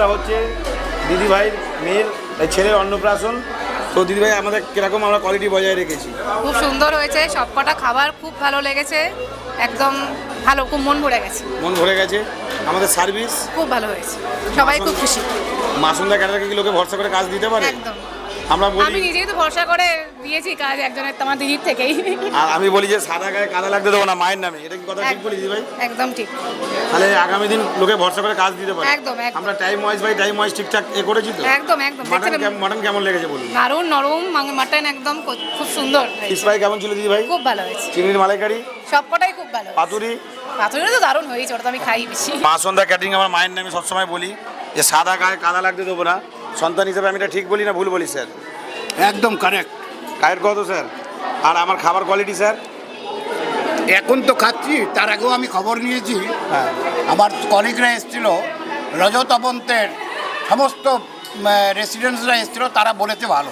অনুষ্ঠানটা হচ্ছে দিদিভাইয়ের মেয়ের ছেলের অন্নপ্রাশন। তো দিদিভাই আমাদের কিরকম আমরা কোয়ালিটি বজায় রেখেছি? খুব সুন্দর হয়েছে, সবকটা খাবার খুব ভালো লেগেছে, একদম ভালো, খুব মন ভরে গেছে। মন ভরে গেছে। আমাদের সার্ভিস খুব ভালো হয়েছে, সবাই খুব খুশি। মা সন্ধ্যা ক্যাটারার কি লোকে ভরসা করে কাজ দিতে পারে? একদম। আমরা আমি বলি, নিজেই তো ভরসা করে দিয়েছি কাজ একজনের, তোমার দিদির থেকেই। আর আমি বলি যে সাদা গায়ে কাদা লাগতে দেবো না মায়ের নামে, এটা কি কথা ঠিক বলি দিদিভাই? একদম ঠিক। তাহলে আগামী দিন লোকে ভরসা করে কাজ দিতে পারে। একদম, একদম। আমরা টাইম ওয়াইজ ঠিকঠাক করেছি তো? একদম একদম। মাটন কেমন লেগেছে বলুন? দারুণ নরম মাটন, একদম খুব সুন্দর। ফিশ ফ্রাই কেমন ছিল দিদিভাই? খুব ভালো হয়েছে। চিংড়ির মালাইকারি, সবকটাই খুব ভালো। পাতুরি। পাতুরিটা তো দারুণ হয়েছে, ওটা তো আমি খাই বেশি। মা সন্ধ্যা ক্যাটারিং আমার মায়ের নামে সবসময় বলি যে সাদা গায়ে কাদা লাগতে দেবো না। সন্তান হিসেবে আমি এটা ঠিক বলি না ভুল বলি স্যার? একদম কারেক্ট। কায়ের কত স্যার? আর আমার খাবার কোয়ালিটি স্যার? এখন তো খাচ্ছি, তার আগেও আমি খবর নিয়েছি। হ্যাঁ। আমার কলিগরা এসেছিল, রজতপন্থের সমস্ত রেসিডেন্টসরা এসেছিল, তারা বলেছে ভালো।